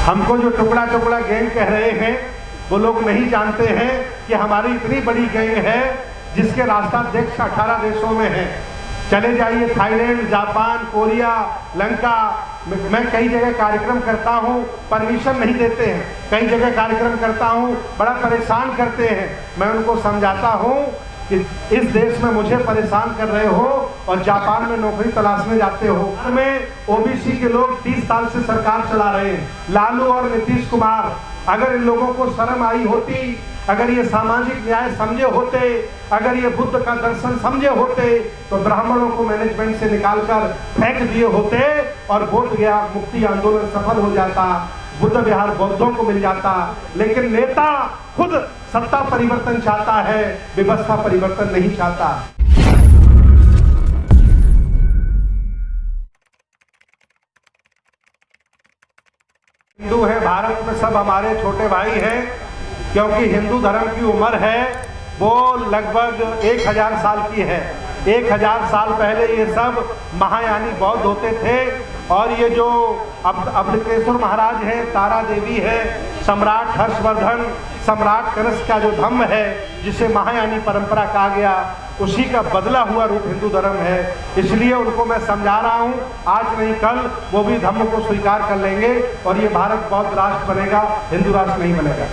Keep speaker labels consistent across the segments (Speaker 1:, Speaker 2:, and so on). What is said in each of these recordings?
Speaker 1: हमको जो टुकड़ा टुकड़ा गैंग कह रहे हैं वो लोग नहीं जानते हैं कि हमारी इतनी बड़ी गैंग है जिसके राष्ट्राध्यक्ष 18 देशों में हैं। चले जाइए थाईलैंड, जापान, कोरिया, लंका। मैं कई जगह कार्यक्रम करता हूँ, परमिशन नहीं देते हैं। कई जगह कार्यक्रम करता हूँ, बड़ा परेशान करते हैं। मैं उनको समझाता हूँ कि इस देश में मुझे परेशान कर रहे हो और जापान में नौकरी तलाशने जाते हो। में ओबीसी के लोग 30 साल से सरकार चला रहे हैं। लालू और नीतीश कुमार, अगर इन लोगों को शर्म आई होती, अगर ये सामाजिक न्याय समझे होते, अगर ये बुद्ध का दर्शन समझे होते, तो ब्राह्मणों को मैनेजमेंट से निकालकर फेंक दिए होते और बोध गया मुक्ति आंदोलन सफल हो जाता, बुद्ध विहार बौद्धों को मिल जाता। लेकिन नेता खुद सत्ता परिवर्तन चाहता है, व्यवस्था परिवर्तन नहीं चाहता। हिंदू है, भारत में सब हमारे छोटे भाई हैं, क्योंकि हिंदू धर्म की उम्र है वो लगभग 1000 साल की है। 1000 साल पहले ये सब महायानी बौद्ध होते थे और ये जो अवधकेश्वर महाराज हैं, तारा देवी है, सम्राट हर्षवर्धन, सम्राट कनिष्क का जो धम्म है जिसे महायानी परंपरा कहा गया, उसी का बदला हुआ रूप हिंदू धर्म है। इसलिए उनको मैं समझा रहा हूँ, आज नहीं कल वो भी धम्म को स्वीकार कर लेंगे और ये भारत बौद्ध राष्ट्र बनेगा, हिंदू राष्ट्र नहीं बनेगा।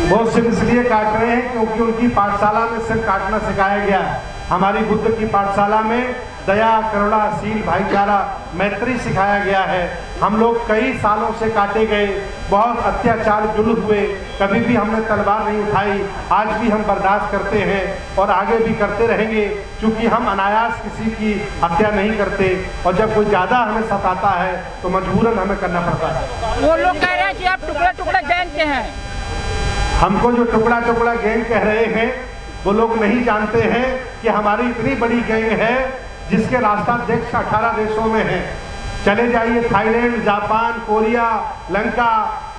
Speaker 1: वो सिर्फ इसलिए काट रहे हैं क्योंकि उनकी पाठशाला में सिर्फ काटना सिखाया गया है। हमारी बुद्ध की पाठशाला में दया, करुणा, शील, भाईचारा, मैत्री सिखाया गया है। हम लोग कई सालों से काटे गए, बहुत अत्याचार जुल्म हुए, कभी भी हमने तलवार नहीं उठाई। आज भी हम बर्दाश्त करते हैं और आगे भी करते रहेंगे, क्योंकि हम अनायास किसी की हत्या नहीं करते और जब कोई ज़्यादा हमें सताता है तो मजबूरन हमें करना पड़ता है।
Speaker 2: वो लोग कह रहे हैं कि आप टुकड़ा टुकड़ा गैंग के हैं।
Speaker 1: हमको जो टुकड़ा टुकड़ा गैंग कह रहे हैं वो लोग नहीं जानते हैं कि हमारी इतनी बड़ी गैंग है जिसके राष्ट्राध्यक्ष 18 देशों में हैं। चले जाइए थाईलैंड, जापान, कोरिया, लंका।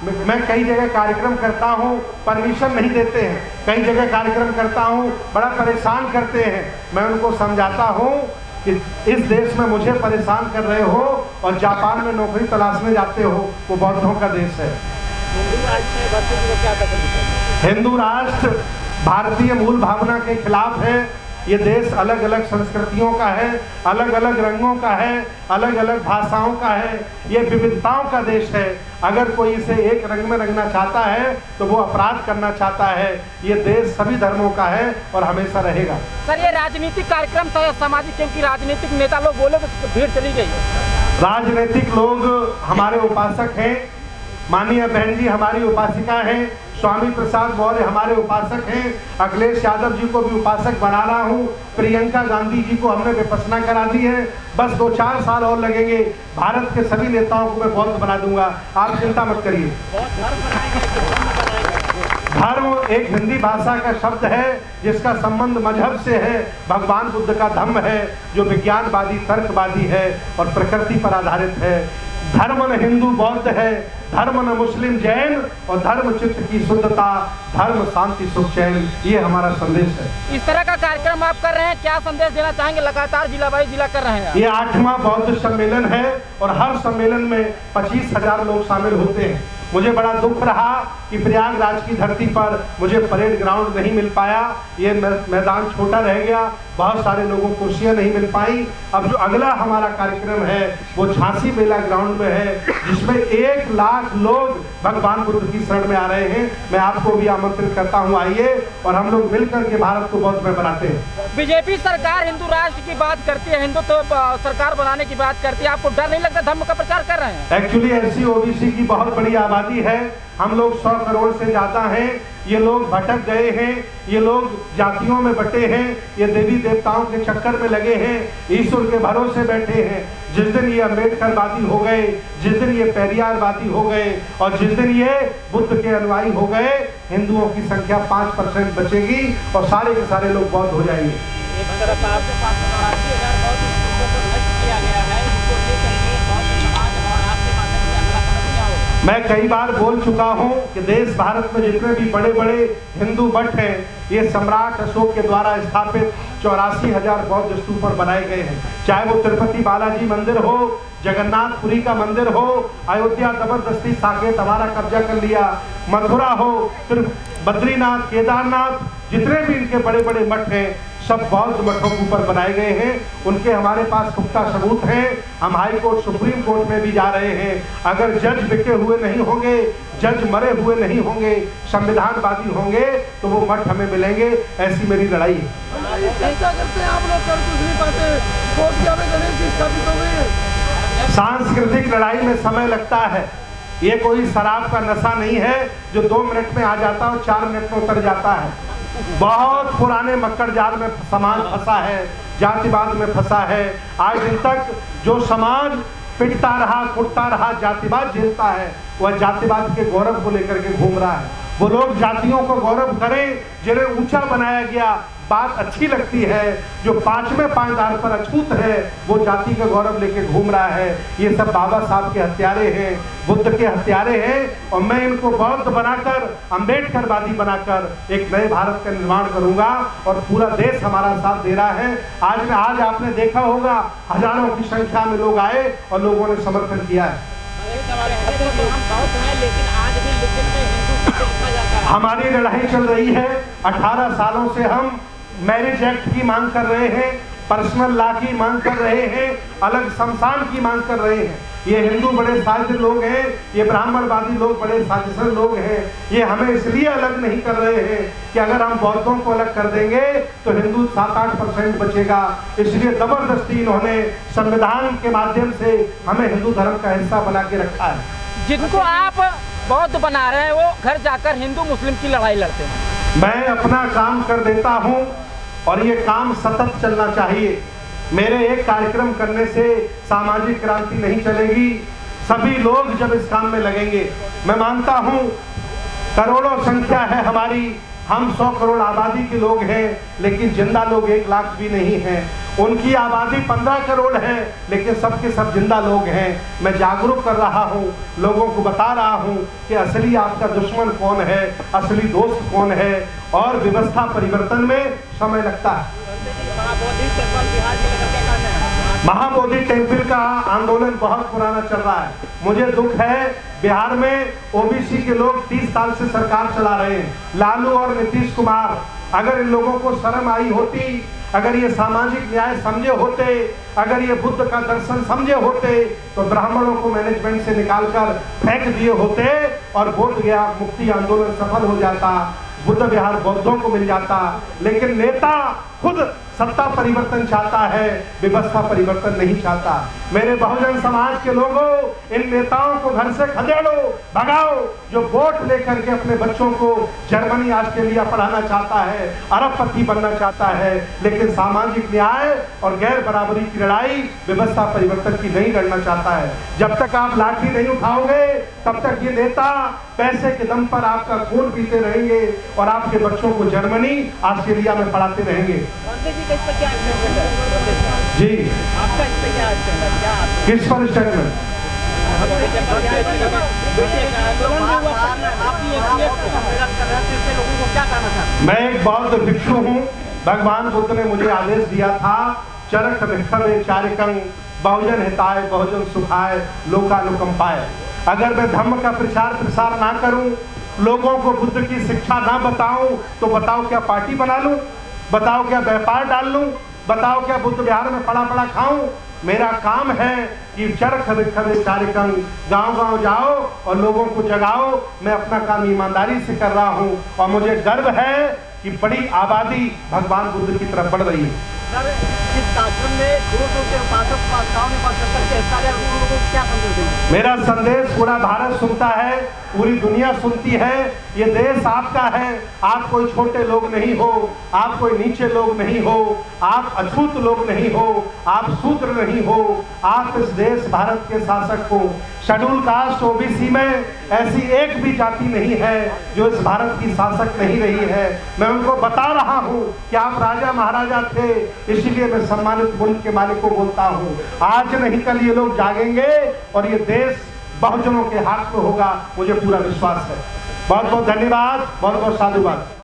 Speaker 1: मैं कई जगह कार्यक्रम करता हूँ, परमिशन नहीं देते हैं। कई जगह कार्यक्रम करता हूँ, बड़ा परेशान करते हैं। मैं उनको समझाता हूँ कि इस देश में मुझे परेशान कर रहे हो और जापान में नौकरी तलाशने जाते हो, वो बौद्धों का देश है। हिंदू राष्ट्र भारतीय मूल भावना के खिलाफ है। ये देश अलग अलग संस्कृतियों का है, अलग अलग रंगों का है, अलग अलग भाषाओं का है। ये विविधताओं का देश है। अगर कोई इसे एक रंग में रंगना चाहता है तो वो अपराध करना चाहता है। ये देश सभी धर्मों का है और हमेशा रहेगा।
Speaker 2: सर, ये राजनीतिक कार्यक्रम था या सामाजिक, क्योंकि राजनीतिक नेता लोग बोले तो भीड़ चली गई।
Speaker 1: राजनीतिक लोग हमारे उपासक हैं, माननीय बहन जी हमारी उपासिका हैं, स्वामी प्रसाद मौर्य हमारे उपासक हैं, अखिलेश यादव जी को भी उपासक बना रहा हूँ, प्रियंका गांधी जी को हमने विपश्यना करा दी है। बस 2-4 साल और लगेंगे, भारत के सभी नेताओं को मैं बौद्ध बना दूंगा, आप चिंता मत करिए। धर्म एक हिंदी भाषा का शब्द है जिसका संबंध मजहब से है। भगवान बुद्ध का धम्म है जो विज्ञानवादी, तर्कवादी है और प्रकृति पर आधारित है। धर्म न हिंदू बौद्ध है, धर्म न मुस्लिम जैन, और धर्म चित्त की शुद्धता, धर्म शांति सुख चैन, ये हमारा संदेश है।
Speaker 2: इस तरह का कार्यक्रम आप कर रहे हैं, क्या संदेश देना चाहेंगे? लगातार जिला बाई जिला कर रहे हैं।
Speaker 1: ये 8वां बौद्ध सम्मेलन है और हर सम्मेलन में 25,000 लोग शामिल होते हैं। मुझे बड़ा दुख रहा कि प्रयागराज की धरती पर मुझे परेड ग्राउंड नहीं मिल पाया। ये मैदान छोटा रह गया, बहुत सारे लोगों को कुर्सियां नहीं मिल पाई। अब जो अगला हमारा कार्यक्रम है वो झांसी मेला ग्राउंड में है, जिसमें 1 लाख लोग भगवान बुद्ध की शरण में आ रहे हैं। मैं आपको भी आमंत्रित करता हूं, आइए और हम लोग मिलकर के भारत को बौद्ध में बनाते हैं।
Speaker 2: बीजेपी सरकार हिंदू राष्ट्र की बात करती है, हिंदुत्व सरकार बनाने की बात करती है, आपको डर नहीं लगता धर्म का प्रचार कर रहे हैं?
Speaker 1: एक्चुअली एससी ओबीसी की बहुत बड़ी आबादी है, हम लोग 100 करोड़ से ज़्यादा हैं। ये लोग भटक गए हैं, ये लोग जातियों में बटे हैं, ये देवी देवताओं के चक्कर में लगे हैं, ईश्वर के भरोसे बैठे हैं। जिस दिन ये अम्बेडकरवादी हो गए, जिस दिन ये पेरियारवादी हो गए और जिस दिन ये बुद्ध के अनुयायी हो गए, हिंदुओं की संख्या 5% बचेगी और सारे के सारे लोग बौद्ध हो जाएंगे।
Speaker 2: एक तरफ आपके 580,000 बौद्ध स्तूपों को नष्ट किया गया है, इसको लेकर के बौद्ध समाज और आपके माध्यम से अगला कदम क्या होगा?
Speaker 1: मैं कई बार बोल चुका हूं कि देश भारत में जितने भी बड़े बड़े हिंदू मठ हैं, ये सम्राट अशोक के द्वारा स्थापित 84,000 बौद्ध स्तूप बनाए गए हैं। चाहे वो तिरुपति बालाजी मंदिर हो, जगन्नाथपुरी का मंदिर हो, अयोध्या जबरदस्ती साकेत हमारा कब्जा कर लिया, मथुरा हो, फिर बद्रीनाथ, केदारनाथ, जितने भी इनके बड़े बड़े मठ हैं सब बौद्ध मठों के ऊपर बनाए गए हैं। उनके हमारे पास पुख्ता सबूत हैं। हम हाई कोर्ट, सुप्रीम कोर्ट में भी जा रहे हैं। अगर जज बिके हुए नहीं होंगे, जज मरे हुए नहीं होंगे, संविधानवादी होंगे तो वो मठ हमें मिलेंगे। ऐसी मेरी लड़ाई है।
Speaker 3: चर्चा करते हैं आप लोग, कर कुछ नहीं पाते। कोर्ट में गणेश जी स्थापित हो गए।
Speaker 1: सांस्कृतिक लड़ाई में समय लगता है। ये कोई शराब का नशा नहीं है जो 2 मिनट में आ जाता है और 4 मिनट में उतर जाता है। बहुत पुराने मक्कड़ जाल में समाज फंसा है, जातिवाद में फंसा है। आज दिन तक जो समाज पिटता रहा, कुटता रहा, जातिवाद झेलता है, वह जातिवाद के गौरव को लेकर के घूम रहा है। वो लोग जातियों को गौरव करें जिन्हें ऊंचा बनाया गया, बात अच्छी लगती है। जो 5वें पायदान पर अछूत है वो जाति का गौरव लेके घूम रहा है। ये सब बाबा साहब के हत्यारे हैं, बुद्ध के हत्यारे हैं। और मैं इनको बौद्ध बनाकर, अम्बेडकरवादी बनाकर एक नए भारत का निर्माण करूंगा। और पूरा देश हमारा साथ दे रहा है। आज आपने देखा होगा हजारों की संख्या में लोग आए और लोगों ने समर्थन किया है। हमारी लड़ाई चल रही है। 18 सालों से हम मैरिज एक्ट की मांग कर रहे हैं, पर्सनल लॉ की मांग कर रहे हैं, अलग शमशान की मांग कर रहे हैं। ये हिंदू बड़े साजिद लोग हैं, ये ब्राह्मणवादी लोग बड़े साजिशन लोग हैं। ये हमें इसलिए अलग नहीं कर रहे हैं कि अगर हम बौद्धों को अलग कर देंगे तो हिंदू 7-8% बचेगा। इसलिए जबरदस्ती इन्होंने संविधान के माध्यम से हमें हिंदू धर्म का हिस्सा बना के रखा है।
Speaker 2: जिनको आप बौद्ध बना रहे हैं वो घर जाकर हिंदू मुस्लिम की लड़ाई लड़ते हैं।
Speaker 1: मैं अपना काम कर देता हूं और ये काम सतत चलना चाहिए। मेरे एक कार्यक्रम करने से सामाजिक क्रांति नहीं चलेगी। सभी लोग जब इस काम में लगेंगे, मैं मानता हूं करोड़ों संख्या है हमारी, हम 100 करोड़ आबादी के लोग हैं, लेकिन जिंदा लोग 1 लाख भी नहीं हैं। उनकी आबादी 15 करोड़ है, लेकिन सबके सब जिंदा लोग हैं। मैं जागरूक कर रहा हूं, लोगों को बता रहा हूं कि असली आपका दुश्मन कौन है, असली दोस्त कौन है। और व्यवस्था परिवर्तन में समय लगता है। महाबोधि टेम्पल का आंदोलन बहुत पुराना चल रहा है। मुझे दुख है बिहार में ओबीसी के लोग 30 साल से सरकार चला रहे हैं। लालू और नीतीश कुमार, अगर इन लोगों को शर्म आई होती, अगर ये सामाजिक न्याय समझे होते, अगर ये बुद्ध का दर्शन समझे होते तो ब्राह्मणों को मैनेजमेंट से निकालकर फेंक दिए होते और बोध गया मुक्ति आंदोलन सफल हो जाता, बुद्ध विहार बौद्धों को मिल जाता। लेकिन नेता खुद सत्ता परिवर्तन चाहता है, व्यवस्था परिवर्तन नहीं चाहता। मेरे बहुजन समाज के लोगों, इन नेताओं को घर से खदेड़ो, भगाओ, जो वोट लेकर के अपने बच्चों को जर्मनी, ऑस्ट्रेलिया पढ़ाना चाहता है, अरबपति बनना चाहता है, लेकिन सामाजिक न्याय और गैर बराबरी की लड़ाई, व्यवस्था परिवर्तन की नहीं लड़ना चाहता है। जब तक आप लाठी नहीं उठाओगे तब तक ये नेता पैसे के दम पर आपका खून पीते रहेंगे और आपके बच्चों को जर्मनी, ऑस्ट्रेलिया में पढ़ाते रहेंगे। जी,
Speaker 2: आपका इस पे क्या
Speaker 1: किस पर स्टेटमेंट? मैं एक बौद्ध भिक्षु हूँ। भगवान बुद्ध ने मुझे आदेश दिया था, चरक भिक्षवे चारिकं बहुजन हिताय बहुजन सुखाय लोकानुकंपाय। अगर मैं धर्म का प्रचार प्रसार ना करूं, लोगों को बुद्ध की शिक्षा ना बताऊं, तो बताओ क्या पार्टी बना लूं, बताओ क्या व्यापार डाल लूं, बताओ क्या बुद्ध विहार में पड़ा पड़ा खाऊं। मेरा काम है कि चरख भिक्षवे चारिकं, गांव-गांव जाओ और लोगों को जगाओ। मैं अपना काम ईमानदारी से कर रहा हूं और मुझे गर्व है कि बड़ी आबादी भगवान बुद्ध की तरफ बढ़ रही है।
Speaker 3: इस कार्यक्रम में 200 से उपासक-उपासिकाओं ने बात करके हिस्सा लिया, लोगों को क्या संदेश देंगे?
Speaker 1: मेरा संदेश पूरा भारत सुनता है, पूरी दुनिया सुनती है। ये देश आपका है। आप कोई छोटे लोग नहीं हो, आप कोई नीचे लोग नहीं हो, आप अछूत लोग नहीं हो, आप शूद्र नहीं हो। आप इस देश भारत के शासक हो। शेड्यूल कास्ट ओबीसी में ऐसी एक भी जाति नहीं है जो इस भारत की शासक नहीं रही है। मैं उनको बता रहा हूँ कि आप राजा महाराजा थे, इसलिए मैं सम्मानित मुल्क के मालिक को बोलता हूँ, आज नहीं कल ये लोग जागेंगे और ये देश बहुजनों के हाथ में होगा, मुझे पूरा विश्वास है। बहुत बहुत धन्यवाद, बहुत बहुत साधुवाद।